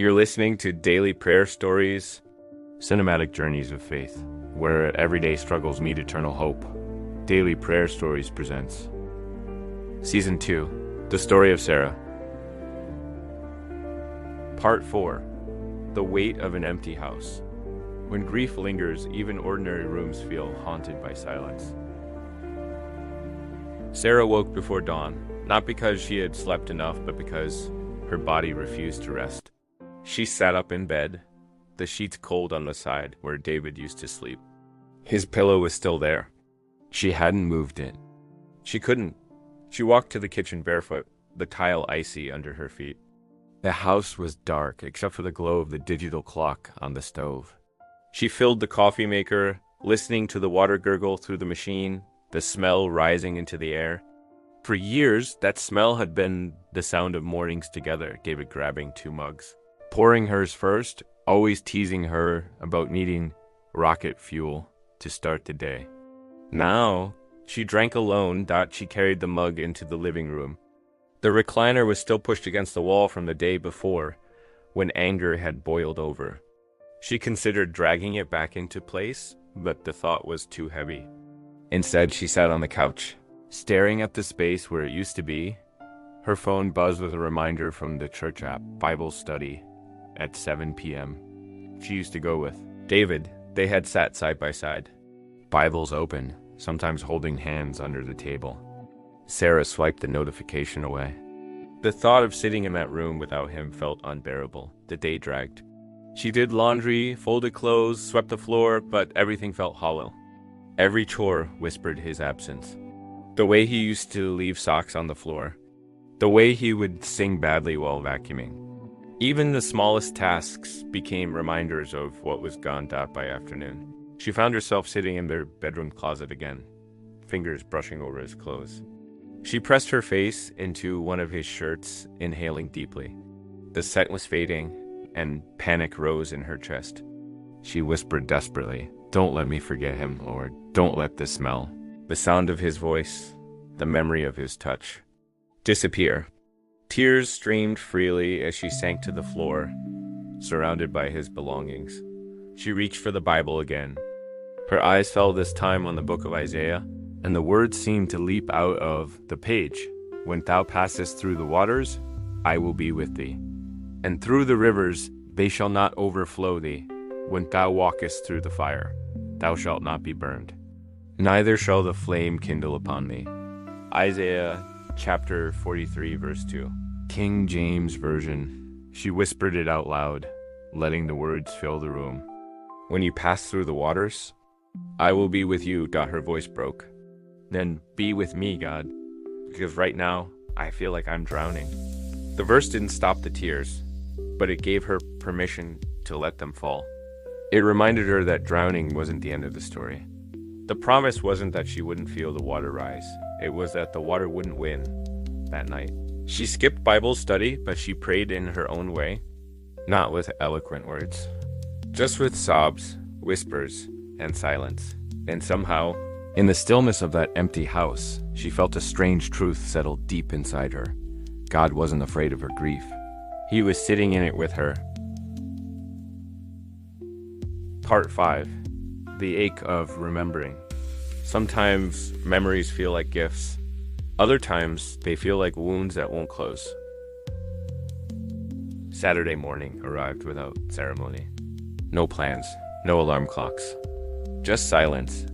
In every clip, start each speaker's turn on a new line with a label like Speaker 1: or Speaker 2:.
Speaker 1: You're listening to Daily Prayer Stories, Cinematic Journeys of Faith, where everyday struggles meet eternal hope. Daily Prayer Stories presents Season 2, The Story of Sarah. Part 4, The Weight of an Empty House. When grief lingers, even ordinary rooms feel haunted by silence. Sarah woke before dawn, not because she had slept enough, but because her body refused to rest. She sat up in bed, the sheets cold on the side where David used to sleep. His pillow was still there. She hadn't moved it. She couldn't. She walked to the kitchen barefoot, the tile icy under her feet. The house was dark except for the glow of the digital clock on the stove. She filled the coffee maker, listening to the water gurgle through the machine, the smell rising into the air. For years, that smell had been the sound of mornings together, David grabbing 2 mugs. Pouring hers first, always teasing her about needing rocket fuel to start the day. Now, she drank alone. She carried the mug into the living room. The recliner was still pushed against the wall from the day before, when anger had boiled over. She considered dragging it back into place, but the thought was too heavy. Instead, she sat on the couch, staring at the space where it used to be. Her phone buzzed with a reminder from the church app, Bible study at 7 p.m. She used to go with David. They had sat side by side, Bibles open, sometimes holding hands under the table. Sarah swiped the notification away. The thought of sitting in that room without him felt unbearable. The day dragged. She did laundry, folded clothes, swept the floor, but everything felt hollow. Every chore whispered his absence. The way he used to leave socks on the floor. The way he would sing badly while vacuuming. Even the smallest tasks became reminders of what was gone that by afternoon. She found herself sitting in their bedroom closet again, fingers brushing over his clothes. She pressed her face into one of his shirts, inhaling deeply. The scent was fading, and panic rose in her chest. She whispered desperately, "Don't let me forget him, Lord. Don't let the smell, the sound of his voice, the memory of his touch, disappear." Tears streamed freely as she sank to the floor, surrounded by his belongings. She reached for the Bible again. Her eyes fell this time on the book of Isaiah, and the words seemed to leap out of the page. "When thou passest through the waters, I will be with thee. And through the rivers, they shall not overflow thee. When thou walkest through the fire, thou shalt not be burned. Neither shall the flame kindle upon thee." Isaiah chapter 43, verse 2. King James Version. She whispered it out loud, letting the words fill the room. "When you pass through the waters, I will be with you." Her voice broke. "Then be with me, God, because right now I feel like I'm drowning." The verse didn't stop the tears, but it gave her permission to let them fall. It reminded her that drowning wasn't the end of the story. The promise wasn't that she wouldn't feel the water rise. It was that the water wouldn't win that night. She skipped Bible study, but she prayed in her own way, not with eloquent words, just with sobs, whispers, and silence. And somehow, in the stillness of that empty house, she felt a strange truth settle deep inside her. God wasn't afraid of her grief. He was sitting in it with her. Part 5. The ache of remembering. Sometimes memories feel like gifts. Other times, they feel like wounds that won't close. Saturday morning arrived without ceremony. No plans, no alarm clocks. Just silence.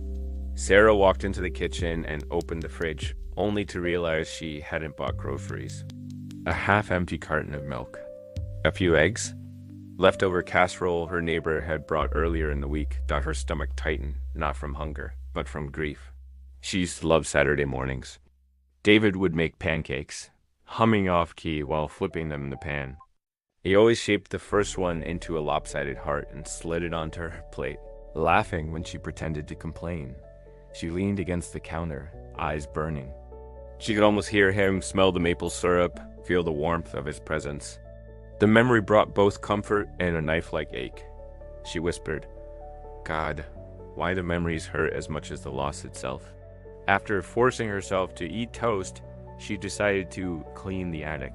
Speaker 1: Sarah walked into the kitchen and opened the fridge, only to realize she hadn't bought groceries. A half-empty carton of milk. A few eggs. Leftover casserole her neighbor had brought earlier in the week. Her stomach tightened, not from hunger, but from grief. She used to love Saturday mornings. David would make pancakes, humming off-key while flipping them in the pan. He always shaped the first one into a lopsided heart and slid it onto her plate, laughing when she pretended to complain. She leaned against the counter, eyes burning. She could almost hear him, smell the maple syrup, feel the warmth of his presence. The memory brought both comfort and a knife-like ache. She whispered, "God, why do memories hurt as much as the loss itself?" After forcing herself to eat toast, she decided to clean the attic.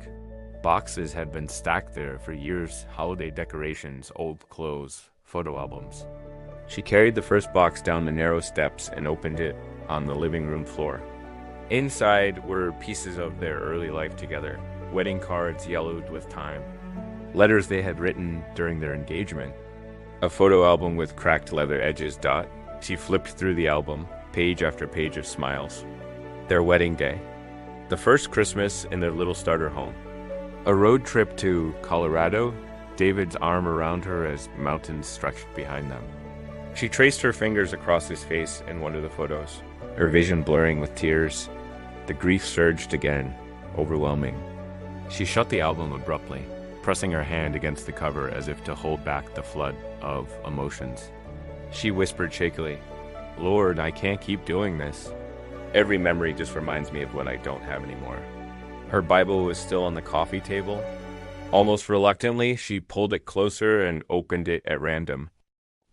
Speaker 1: Boxes had been stacked there for years, holiday decorations, old clothes, photo albums. She carried the first box down the narrow steps and opened it on the living room floor. Inside were pieces of their early life together, wedding cards yellowed with time, letters they had written during their engagement, a photo album with cracked leather edges. She flipped through the album, page after page of smiles. Their wedding day, the first Christmas in their little starter home, a road trip to Colorado, David's arm around her as mountains stretched behind them. She traced her fingers across his face in one of the photos, her vision blurring with tears. The grief surged again, overwhelming. She shut the album abruptly, pressing her hand against the cover as if to hold back the flood of emotions. She whispered shakily, "Lord, I can't keep doing this. Every memory just reminds me of what I don't have anymore." Her Bible was still on the coffee table. Almost reluctantly, she pulled it closer and opened it at random.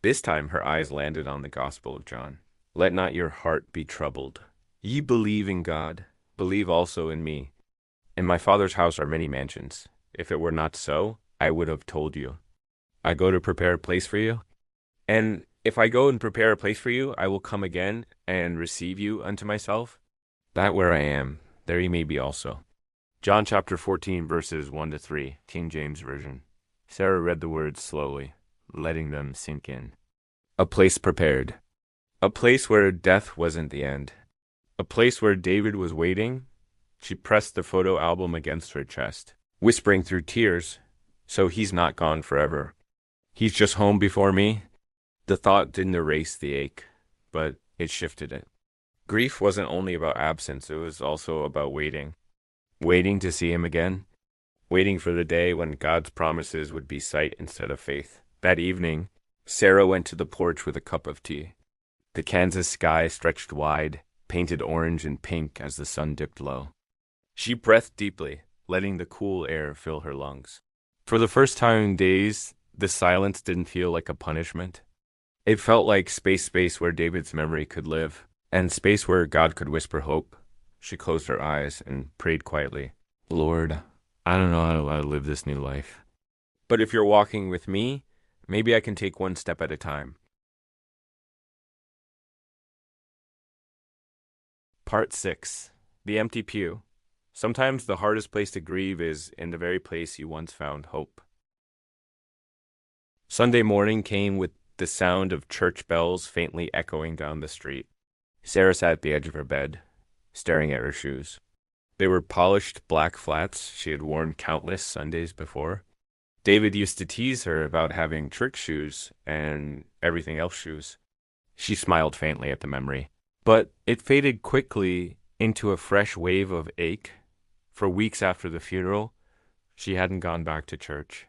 Speaker 1: This time her eyes landed on the Gospel of John. "Let not your heart be troubled. Ye believe in God, believe also in me. In my Father's house are many mansions. If it were not so, I would have told you. I go to prepare a place for you. And if I go and prepare a place for you, I will come again and receive you unto myself, that where I am, there ye may be also." John chapter 14, verses 1 to 3, King James Version. Sarah read the words slowly, letting them sink in. A place prepared. A place where death wasn't the end. A place where David was waiting. She pressed the photo album against her chest, whispering through tears, "So he's not gone forever. He's just home before me." The thought didn't erase the ache, but it shifted it. Grief wasn't only about absence, it was also about waiting. Waiting to see him again. Waiting for the day when God's promises would be sight instead of faith. That evening, Sarah went to the porch with a cup of tea. The Kansas sky stretched wide, painted orange and pink as the sun dipped low. She breathed deeply, letting the cool air fill her lungs. For the first time in days, the silence didn't feel like a punishment. It felt like space where David's memory could live, and space where God could whisper hope. She closed her eyes and prayed quietly, "Lord, I don't know how to live this new life. But if you're walking with me, maybe I can take one step at a time." Part 6. The Empty Pew. Sometimes the hardest place to grieve is in the very place you once found hope. Sunday morning came with the sound of church bells faintly echoing down the street. Sarah sat at the edge of her bed, staring at her shoes. They were polished black flats she had worn countless Sundays before. David used to tease her about having church shoes and everything else shoes. She smiled faintly at the memory, but it faded quickly into a fresh wave of ache. For weeks after the funeral, she hadn't gone back to church.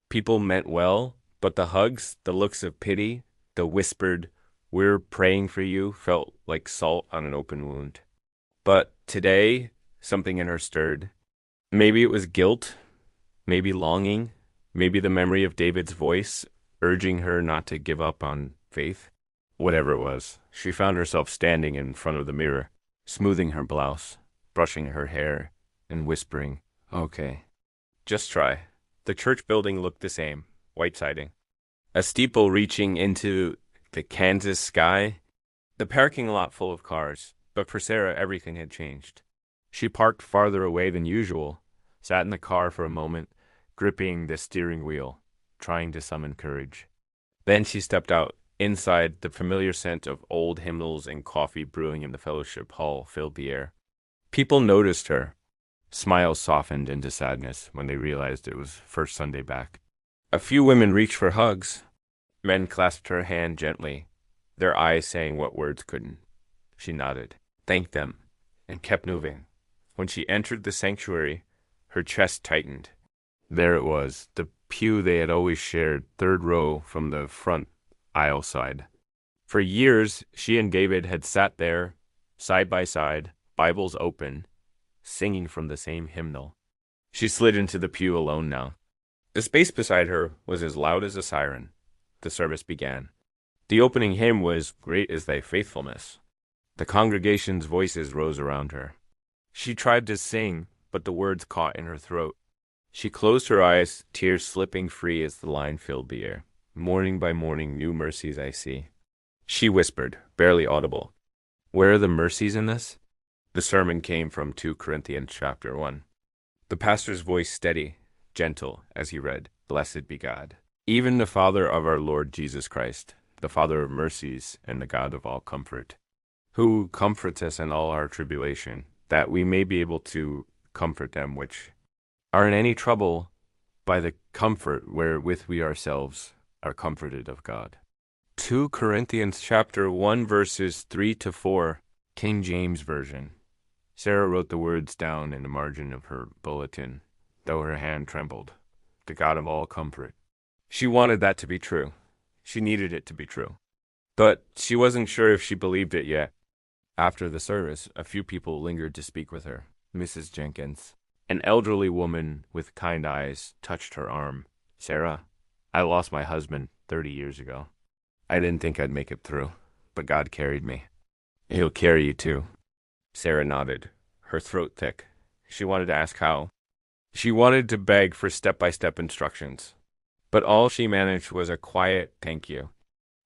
Speaker 1: People meant well, but the hugs, the looks of pity, the whispered, "We're praying for you," felt like salt on an open wound. But today, something in her stirred. Maybe it was guilt, maybe longing, maybe the memory of David's voice urging her not to give up on faith. Whatever it was, she found herself standing in front of the mirror, smoothing her blouse, brushing her hair, and whispering, "Okay, just try." The church building looked the same, white siding, a steeple reaching into the Kansas sky, the parking lot full of cars. But for Sarah, everything had changed. She parked farther away than usual, sat in the car for a moment, gripping the steering wheel, trying to summon courage. Then she stepped out. Inside, the familiar scent of old hymnals and coffee brewing in the fellowship hall filled the air. People noticed her. Smiles softened into sadness when they realized it was first Sunday back. A few women reached for hugs. Men clasped her hand gently, their eyes saying what words couldn't. She nodded, thanked them, and kept moving. When she entered the sanctuary, her chest tightened. There it was, the pew they had always shared, third row from the front aisle side. For years, she and David had sat there, side by side, Bibles open, singing from the same hymnal. She slid into the pew alone now. The space beside her was as loud as a siren. The service began. The opening hymn was "Great is Thy Faithfulness." The congregation's voices rose around her. She tried to sing, but the words caught in her throat. She closed her eyes, tears slipping free as the line filled the air. Morning by morning, new mercies I see. She whispered, barely audible, "Where are the mercies in this?" The sermon came from 2 Corinthians chapter 1. The pastor's voice steady, gentle, as he read, "Blessed be God, even the Father of our Lord Jesus Christ, the Father of mercies and the God of all comfort, who comforts us in all our tribulation, that we may be able to comfort them which are in any trouble by the comfort wherewith we ourselves are comforted of God." 2 Corinthians chapter 1 verses 3 to 4, King James Version. Sarah wrote the words down in the margin of her bulletin, though her hand trembled. The God of all comfort. She wanted that to be true. She needed it to be true. But she wasn't sure if she believed it yet. After the service, a few people lingered to speak with her. Mrs. Jenkins, an elderly woman with kind eyes, touched her arm. "Sarah, I lost my husband 30 years ago. I didn't think I'd make it through, but God carried me. He'll carry you too." Sarah nodded, her throat thick. She wanted to ask how. She wanted to beg for step-by-step instructions. But all she managed was a quiet thank you.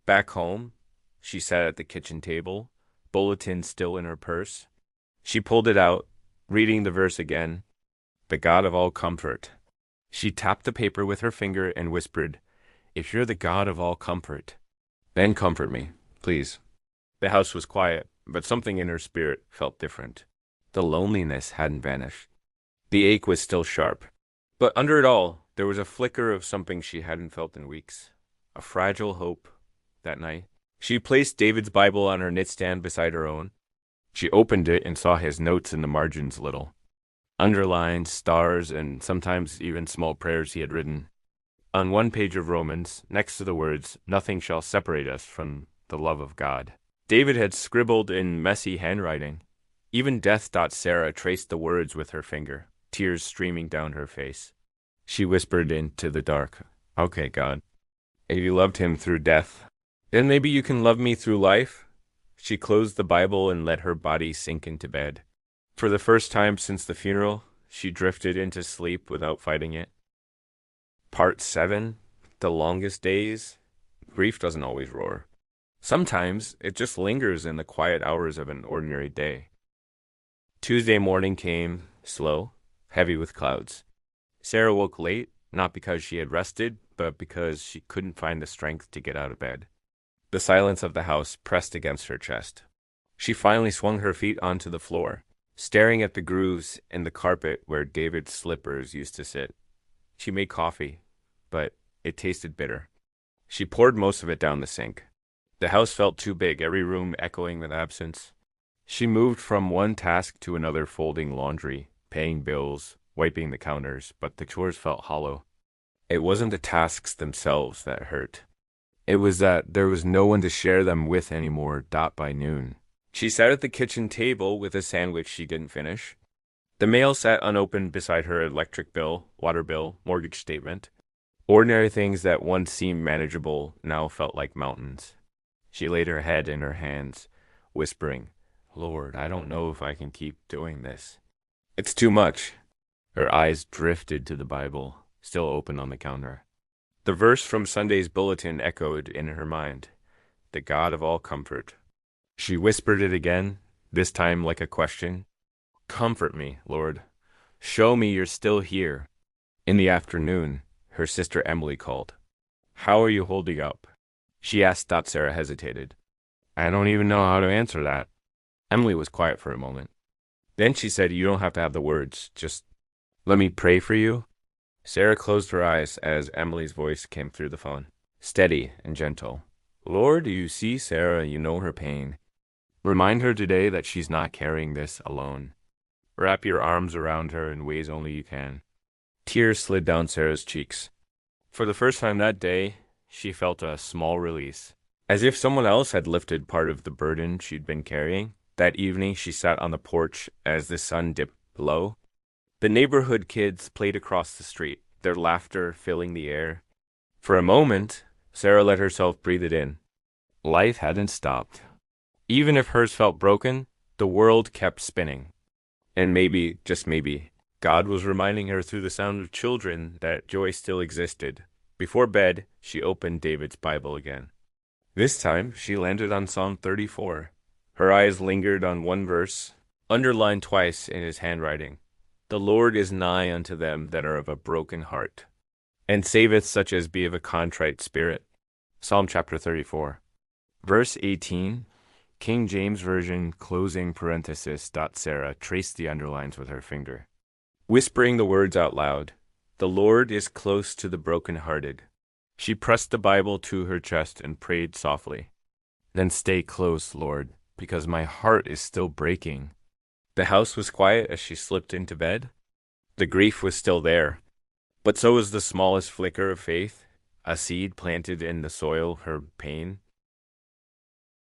Speaker 1: Back home, she sat at the kitchen table, bulletin still in her purse. She pulled it out, reading the verse again. "The God of all comfort." She tapped the paper with her finger and whispered, "If you're the God of all comfort, then comfort me, please." The house was quiet, but something in her spirit felt different. The loneliness hadn't vanished. The ache was still sharp. But under it all, there was a flicker of something she hadn't felt in weeks. A fragile hope. That night, she placed David's Bible on her nightstand beside her own. She opened it and saw his notes in the margins a little. Underlined, stars, and sometimes even small prayers he had written. On one page of Romans, next to the words, "Nothing shall separate us from the love of God," David had scribbled in messy handwriting. Even death thought Sarah traced the words with her finger, tears streaming down her face. She whispered into the dark, "Okay, God, if you loved him through death, then maybe you can love me through life." She closed the Bible and let her body sink into bed. For the first time since the funeral, she drifted into sleep without fighting it. Part 7, The Longest Days. Grief doesn't always roar. Sometimes it just lingers in the quiet hours of an ordinary day. Tuesday morning came, slow, heavy with clouds. Sarah woke late, not because she had rested, but because she couldn't find the strength to get out of bed. The silence of the house pressed against her chest. She finally swung her feet onto the floor, staring at the grooves in the carpet where David's slippers used to sit. She made coffee, but it tasted bitter. She poured most of it down the sink. The house felt too big, every room echoing with absence. She moved from one task to another, folding laundry, paying bills, wiping the counters, but the chores felt hollow. It wasn't the tasks themselves that hurt. It was that there was no one to share them with anymore by noon. She sat at the kitchen table with a sandwich she didn't finish. The mail sat unopened beside her electric bill, water bill, mortgage statement. Ordinary things that once seemed manageable now felt like mountains. She laid her head in her hands, whispering, "Lord, I don't know if I can keep doing this. It's too much." Her eyes drifted to the Bible, still open on the counter. The verse from Sunday's bulletin echoed in her mind, "The God of all comfort." She whispered it again, this time like a question. "Comfort me, Lord. Show me you're still here." In the afternoon, her sister Emily called. "How are you holding up?" She asked. Sarah hesitated. "I don't even know how to answer that." Emily was quiet for a moment. Then she said, "You don't have to have the words. Just let me pray for you." Sarah closed her eyes as Emily's voice came through the phone, steady and gentle. "Lord, you see Sarah, you know her pain. Remind her today that she's not carrying this alone. Wrap your arms around her in ways only you can." Tears slid down Sarah's cheeks. For the first time that day, she felt a small release, as if someone else had lifted part of the burden she'd been carrying. That evening, she sat on the porch as the sun dipped low. The neighborhood kids played across the street, their laughter filling the air. For a moment, Sarah let herself breathe it in. Life hadn't stopped. Even if hers felt broken, the world kept spinning. And maybe, just maybe, God was reminding her through the sound of children that joy still existed. Before bed, she opened David's Bible again. This time, she landed on Psalm 34. Her eyes lingered on one verse, underlined twice in his handwriting. The Lord is nigh unto them that are of a broken heart, and saveth such as be of a contrite spirit. Psalm chapter 34. Verse 18, King James Version, closing parenthesis. Sarah traced the underlines with her finger. Whispering the words out loud, the Lord is close to the brokenhearted. She pressed the Bible to her chest and prayed softly. Then stay close, Lord, because my heart is still breaking. The house was quiet as she slipped into bed. The grief was still there, but so was the smallest flicker of faith, a seed planted in the soil, her pain.